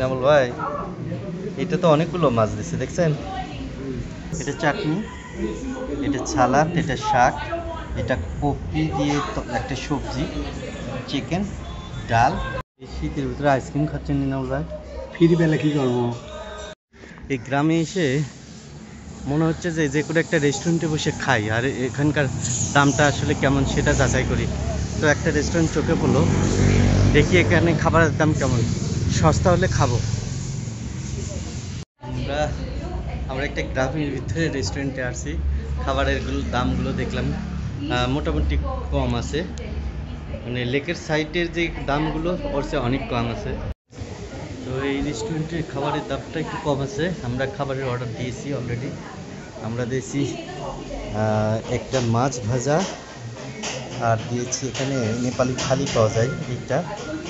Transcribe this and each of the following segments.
ইনামুল ভাই, এটা তো অনেকগুলো মাছ দিচ্ছে দেখছেন। এটা চাটনি, এটা সালাদ, এটা শাক, এটা কপি দিয়ে একটা সবজি, চিকেন, ডাল। এই শীতের ভিতরে আইসক্রিম খাচ্ছেন ইনামুল ভাই। ফ্রি পেলে কী করবো? এই গ্রামে এসে মনে হচ্ছে যে যে কোনো একটা রেস্টুরেন্টে বসে খাই, আর এখানকার দামটা আসলে কেমন সেটা যাচাই করি। তো একটা রেস্টুরেন্ট চোখে পড়লো, দেখি এখানে খাবারের দাম কেমন, সস্তা হলে খাবো। আমরা একটা গ্রামের ভিতরে রেস্টুরেন্টে আসছি, খাবারের দামগুলো দেখলাম মোটামুটি কম আছে, মানে লেকের সাইডের যে দামগুলো ওর চেয়ে অনেক কম আছে। তো এই রেস্টুরেন্টের খাবারের দামটা একটু কম আছে। আমরা খাবারের অর্ডার দিয়েছি অলরেডি। আমরা দিয়েছি একটা মাছ ভাজা, আর দিয়েছি এখানে নেপালি থালি পাওয়া যায়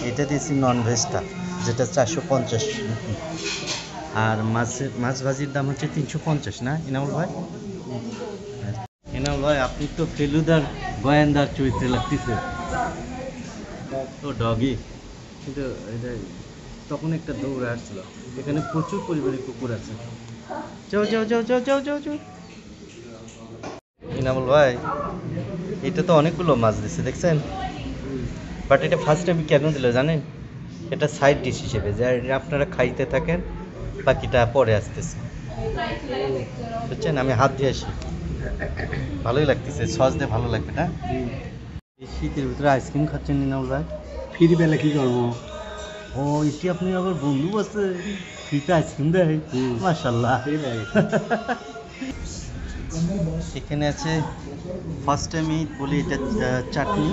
এটা দিয়েছি ননভেজটা, যেটা 450 রুপি। আর মাছ ভাজির দাম হচ্ছে 350, না ইনামুল ভাই? ইনামুল ভাই, আপনি তো ফেলুদার গোয়েন্দার চরিত্রে লাগতেছে। ও ডগি, কিন্তু এটা তখন একটা দৌড়ে আসছিল। এখানে প্রচুর পরিমাণে কুকুর আছে। যাও যাও যাও যাও যাও যাও যাও। ইনামুল ভাই, এটা তো অনেকগুলো মাছ দিচ্ছে দেখছেন। বাট এটা ফার্স্ট টাইম কেন দিল জানেন? এটা সাইড ডিশ হিসেবে, যা আপনারা খাইতে থাকেন, বাকিটা পরে আসতেছে, বুঝছেন? আমি হাত দিয়ে আসি, ভালোই লাগতেছে, সস দিয়ে ভালো লাগবে না? এই শীতের ভিতরে আইসক্রিম খাচ্ছেন ইনামুল ভাই। ফ্রি পেলে কী করবো? ও এটি আপনি আবার বন্ধু আছে, ফ্রিতে আইসক্রিম দেয়, মাশাআল্লাহ। এখানে আছে ফার্স্ট টাইমই বলি, এটা চাটনি,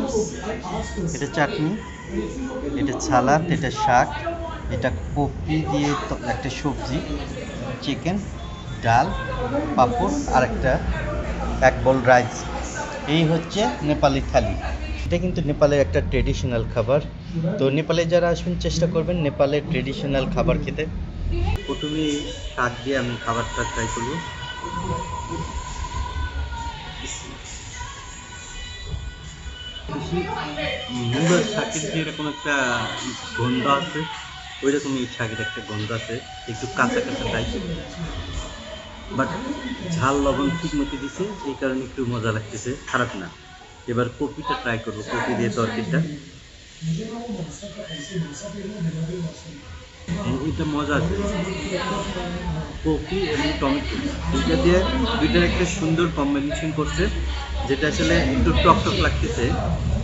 এটা সালাদ, এটা শাক, এটা কপি দিয়ে একটা সবজি, চিকেন, ডাল, পাঁপড়, আর এক বোল রাইস। এই হচ্ছে নেপালি থালি। এটা কিন্তু নেপালের একটা ট্রেডিশনাল খাবার। তো নেপালে যারা আসবেন চেষ্টা করবেন নেপালের ট্রেডিশনাল খাবার খেতে। প্রথমে শাক দিয়ে আমি খাবারটা ট্রাই করব। মুগের শাকের যে এরকম একটা গন্ধ আছে, ওই রকম এই শাকের একটা গন্ধ আছে, একটু কাঁচা কাঁচা টাইপ, বাট ঝাল লবণ ঠিক মতো দিছে, এই কারণে একটু মজা লাগতেছে, খারাপ না। এবার কপিটা ট্রাই করবো, কপি দিয়ে তরকারিটা। এটা মজা আছে, কপি এবং টমেটো দুইটার একটা সুন্দর কম্বিনেশন করছে, যেটা আসলে একটু টক টক লাগতেছে,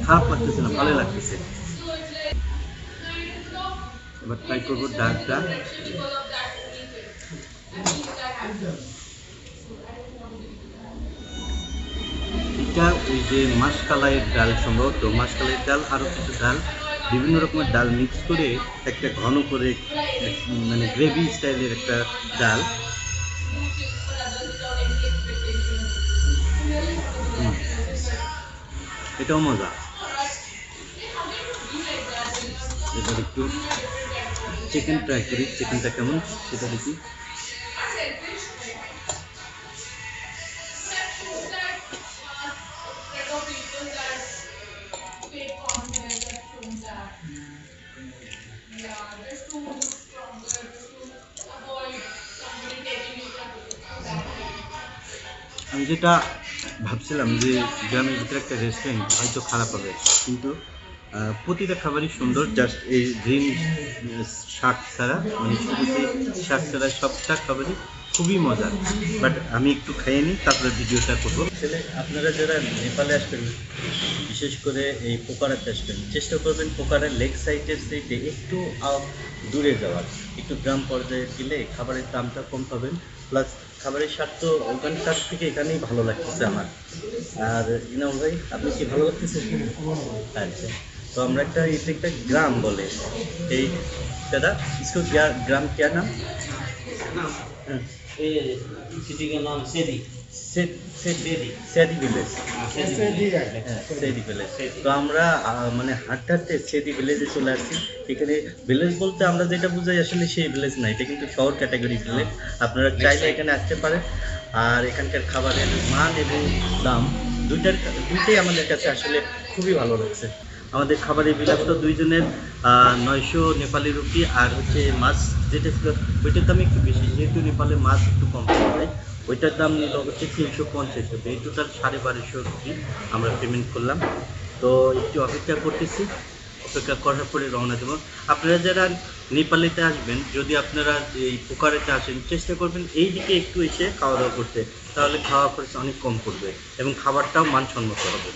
খারাপ লাগতেছে না, ভালো লাগতেছে। এবার ট্রাই করবো ডালটা। এটা ওই যে মাসকালাইয়ের ডাল, সম্ভবত মাসকালাইয়ের ডাল, আরও কিছু ডাল, বিভিন্ন রকমের ডাল মিক্স করে একটা ঘন করে, মানে গ্রেভি স্টাইলের একটা ডাল। এটাও মজা। এবার একটু চিকেন ট্রাই করি, চিকেনটা কেমন সেটা দেখি। আমি যেটা ভাবছিলাম যে গ্রামের ভিতরে একটা রেস্টুরেন্ট হয়তো খারাপ হবে, কিন্তু প্রতিটা খাবারই সুন্দর, জাস্ট এই গ্রিন শাক ছাড়া, মানে শুরুতে শাক ছাড়া সবটা খাবারই খুবই মজার। বাট আমি একটু খাইয়ে নিই, তারপরে ভিডিওটা করবো। আসলে আপনারা যারা নেপালে আসবেন, বিশেষ করে এই পোকারাতে আসবেন, চেষ্টা করবেন পোকারার লেক সাইডের সাইডে একটু দূরে যাওয়ার, একটু গ্রাম পর্যায়ে গেলে খাবারের দামটা কম পাবেন, প্লাস খাবারের স্বাদ তো ওখানকার থেকে এখানেই ভালো লাগতেছে আমার। আর ইনামুল ভাই, আপনি কি ভালো লাগতেছে? আচ্ছা, তো আমরা এটা একটা গ্রাম বলে, এই দাদা इसको ग्राम क्या नाम? सिटी का नाम सेदी ভিলেজ। তো আমরা মানে হাঁটতে হাঁটতে সেদি ভিলেজে চলে আসছি। এখানে ভিলেজ বলতে আমরা যেটা বুঝাই আসলে সেই ভিলেজ না, এটা কিন্তু শহর ক্যাটাগরি ভিলেজ। আপনারা চাইলে এখানে আসতে পারেন। আর এখানকার খাবারের মান এবং দাম দুইটাই আমাদের কাছে আসলে খুবই ভালো লাগছে। আমাদের খাবারের বিল আসলো দুইজনের 900 নেপালি রুপি, আর হচ্ছে মাছ যেটা ছিল ওইটার দাম একটু বেশি, যেহেতু নেপালে মাছ একটু কম পাওয়া যায়, ওইটার দাম নিল হচ্ছে 350 রুপি। এই টোটাল 1250 রুপি আমরা পেমেন্ট করলাম। তো একটু অপেক্ষা করতেছি, অপেক্ষা করার পরে রওনা দেবো। আপনারা যারা নেপালেতে আসবেন, যদি আপনারা এই পোখারাতে আসেন, চেষ্টা করবেন এই দিকে একটু এসে খাওয়া দাওয়া করতে, তাহলে খাওয়া খরচ অনেক কম পড়বে এবং খাবারটাও মানসম্মত হবে।